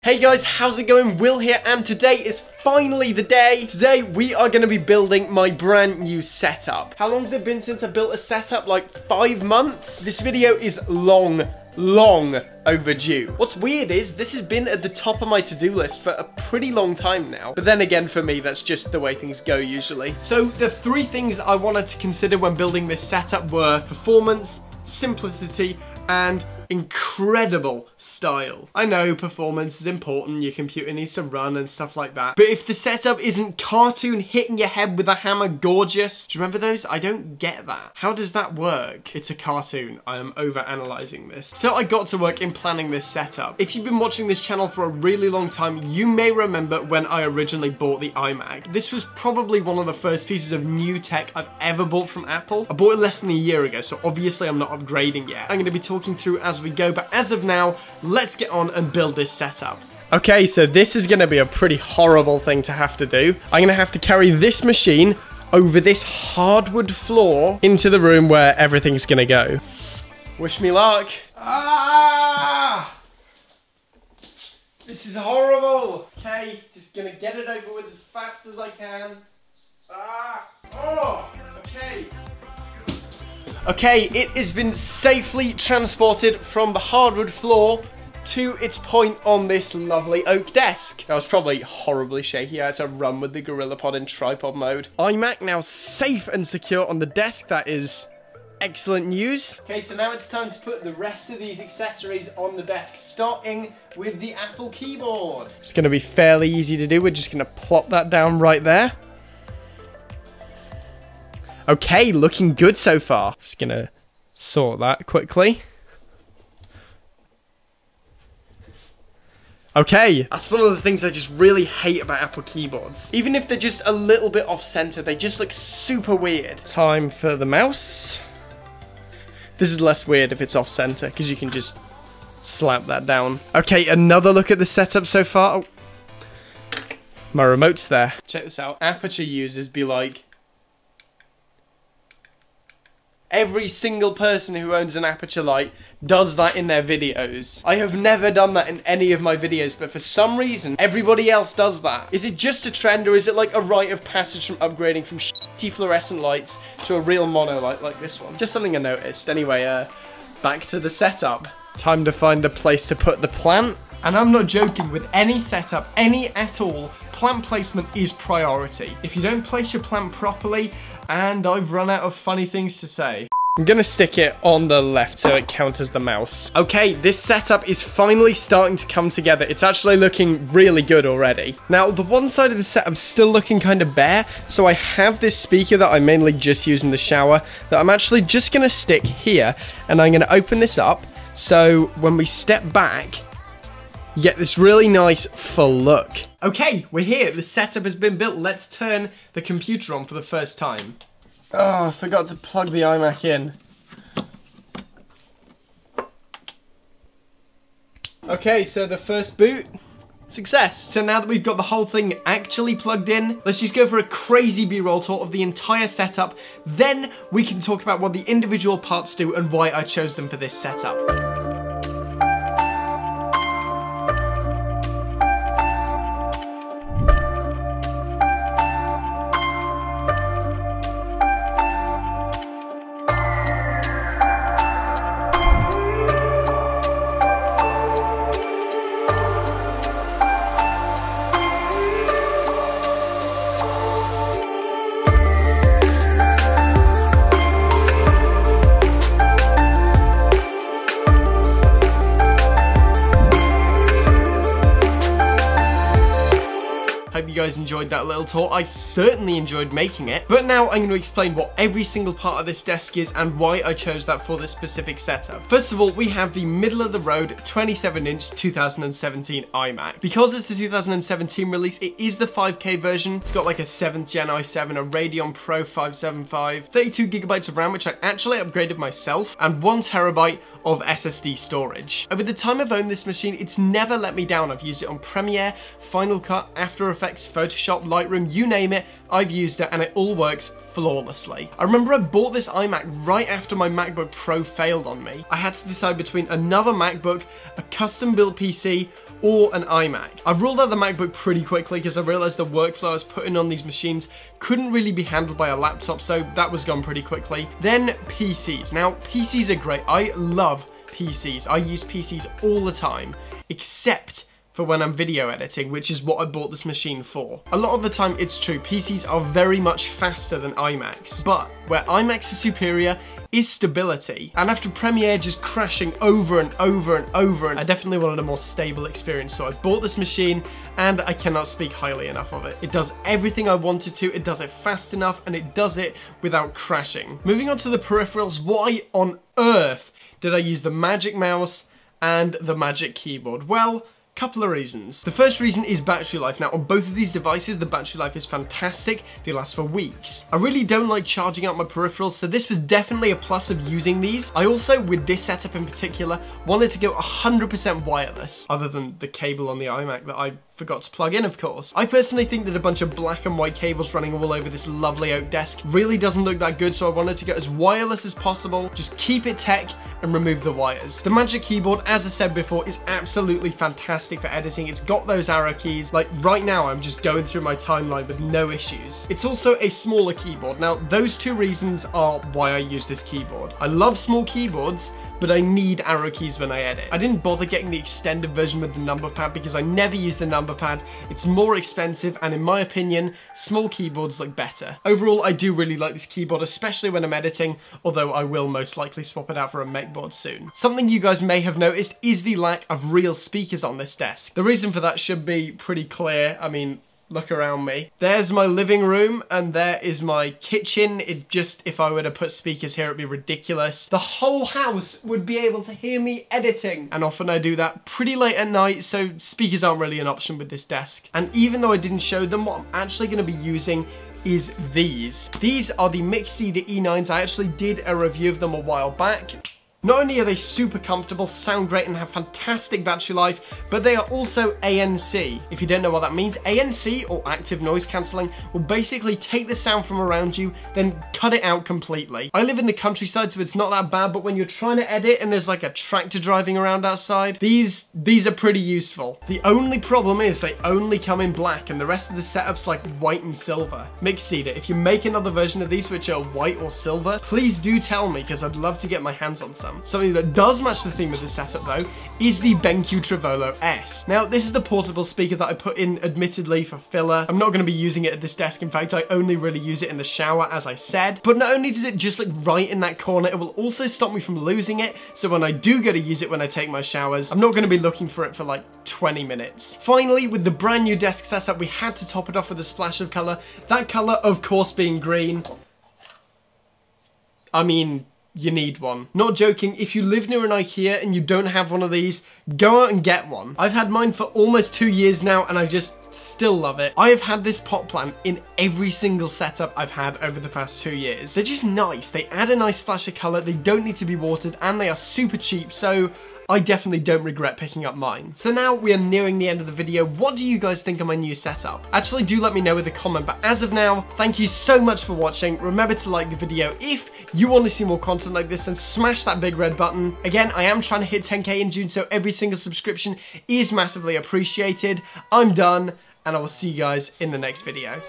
Hey guys, how's it going? Will here, and today is finally the day. Today we are going to be building my brand new setup. How long has it been since I built a setup? Like 5 months? This video is long overdue. What's weird is this has been at the top of my to-do list for a pretty long time now. But then again, for me, that's just the way things go usually. So the 3 things I wanted to consider when building this setup were performance, simplicity, and incredible style. I know performance is important, your computer needs to run and stuff like that, but if the setup isn't cartoon hitting your head with a hammer gorgeous, do you remember those? I don't get that. How does that work? It's a cartoon. I am over analyzing this. So I got to work in planning this setup. If you've been watching this channel for a really long time, you may remember when I originally bought the iMac. This was probably one of the first pieces of new tech I've ever bought from Apple. I bought it less than a year ago, so obviously I'm not upgrading yet. I'm going to be talking through as we go, but as of now, let's get on and build this setup. Okay, so this is going to be a pretty horrible thing to have to do. I'm going to have to carry this machine over this hardwood floor into the room where everything's going to go. Wish me luck. Ah! This is horrible. Okay, just going to get it over with as fast as I can. Ah! Oh! Okay. Okay, it has been safely transported from the hardwood floor to its point on this lovely oak desk. That was probably horribly shaky. I had to run with the GorillaPod in tripod mode. iMac now safe and secure on the desk. That is excellent news. Okay, so now it's time to put the rest of these accessories on the desk, starting with the Apple keyboard. It's going to be fairly easy to do. We're just going to plop that down right there. Okay, looking good so far. Just gonna sort that quickly. Okay, that's one of the things I just really hate about Apple keyboards. Even if they're just a little bit off center, they just look super weird. Time for the mouse. This is less weird if it's off center, because you can just slap that down. Okay, another look at the setup so far. Oh. My remote's there. Check this out. Aperture users be like, every single person who owns an Aperture light does that in their videos. I have never done that in any of my videos, but for some reason, everybody else does that. Is it just a trend, or is it like a rite of passage from upgrading from shitty fluorescent lights to a real mono light like this one? Just something I noticed. Anyway, back to the setup. Time to find a place to put the plant. And I'm not joking, with any setup, any at all, plant placement is priority. If you don't place your plant properly, and I've run out of funny things to say, I'm gonna stick it on the left so it counters the mouse. Okay, this setup is finally starting to come together. It's actually looking really good already. Now, the one side of the setup's still looking kind of bare, so I have this speaker that I mainly just use in the shower that I'm actually just gonna stick here, and I'm gonna open this up, so when we step back, you get this really nice full look. Okay, we're here. The setup has been built. Let's turn the computer on for the first time. Oh, I forgot to plug the iMac in. Okay, so the first boot, success. So now that we've got the whole thing actually plugged in, let's just go for a crazy B-roll tour of the entire setup. Then we can talk about what the individual parts do and why I chose them for this setup. Hope you guys enjoyed that little tour. I certainly enjoyed making it. But now I'm going to explain what every single part of this desk is and why I chose that for this specific setup. First of all, we have the middle of the road 27-inch 2017 iMac. Because it's the 2017 release, it is the 5K version. It's got like a 7th gen i7, a Radeon Pro 575, 32 gigabytes of RAM, which I actually upgraded myself, and 1 terabyte of SSD storage. Over the time I've owned this machine, it's never let me down. I've used it on Premiere, Final Cut, After Effects, Photoshop, Lightroom, you name it, I've used it and it all works flawlessly. I remember I bought this iMac right after my MacBook Pro failed on me. I had to decide between another MacBook, a custom built PC, or an iMac. I ruled out the MacBook pretty quickly because I realized the workflow I was putting on these machines couldn't really be handled by a laptop, so that was gone pretty quickly. Then PCs. Now, PCs are great. I love PCs. I use PCs all the time, except for when I'm video editing, which is what I bought this machine for. A lot of the time, it's true, PCs are very much faster than iMacs, but where iMacs are superior is stability. And after Premiere just crashing over and over and over, I definitely wanted a more stable experience, so I bought this machine, and I cannot speak highly enough of it. It does everything I wanted to, it does it fast enough, and it does it without crashing. Moving on to the peripherals, why on earth did I use the Magic Mouse and the Magic Keyboard? Well, couple of reasons. The first reason is battery life. Now, on both of these devices, the battery life is fantastic. They last for weeks. I really don't like charging up my peripherals, so this was definitely a plus of using these. I also, with this setup in particular, wanted to go 100% wireless, other than the cable on the iMac that I forgot to plug in, of course. I personally think that a bunch of black and white cables running all over this lovely oak desk really doesn't look that good, so I wanted to go as wireless as possible, just keep it tech and remove the wires. The Magic Keyboard, as I said before, is absolutely fantastic for editing. It's got those arrow keys. Like right now, I'm just going through my timeline with no issues. It's also a smaller keyboard. Now, those two reasons are why I use this keyboard. I love small keyboards, but I need arrow keys when I edit. I didn't bother getting the extended version with the number pad because I never use the number pad. It's more expensive, and in my opinion, small keyboards look better. Overall, I do really like this keyboard, especially when I'm editing, although I will most likely swap it out for a mech board soon. Something you guys may have noticed is the lack of real speakers on this desk. The reason for that should be pretty clear. I mean, look around me. There's my living room and there is my kitchen. It just, if I were to put speakers here, it'd be ridiculous. The whole house would be able to hear me editing. And often I do that pretty late at night, so speakers aren't really an option with this desk. And even though I didn't show them, what I'm actually gonna be using is these. These are the Mixi, the E9s. I actually did a review of them a while back. Not only are they super comfortable, sound great, and have fantastic battery life, but they are also ANC. If you don't know what that means, ANC, or active noise cancelling, will basically take the sound from around you, then cut it out completely. I live in the countryside, so it's not that bad, but when you're trying to edit and there's like a tractor driving around outside, these are pretty useful. The only problem is they only come in black, and the rest of the setup's like white and silver. Mixi, if you make another version of these which are white or silver, please do tell me, because I'd love to get my hands on some. Something that does match the theme of this setup though is the BenQ Trevolo S. Now, this is the portable speaker that I put in admittedly for filler. I'm not going to be using it at this desk. In fact, I only really use it in the shower, as I said. But not only does it just look right in that corner, it will also stop me from losing it. So when I do go to use it when I take my showers, I'm not going to be looking for it for like 20 minutes. Finally, with the brand new desk setup, we had to top it off with a splash of color. That color, of course, being green. I mean, you need one. Not joking, if you live near an IKEA and you don't have one of these, go out and get one. I've had mine for almost 2 years now and I just still love it. I have had this pot plant in every single setup I've had over the past 2 years. They're just nice. They add a nice splash of color, they don't need to be watered, and they are super cheap, so I definitely don't regret picking up mine. So now we are nearing the end of the video. What do you guys think of my new setup? Actually, do let me know with a comment, but as of now, thank you so much for watching. Remember to like the video if you want to see more content like this, and smash that big red button. Again, I am trying to hit 10K in June, so every single subscription is massively appreciated. I'm done, and I will see you guys in the next video.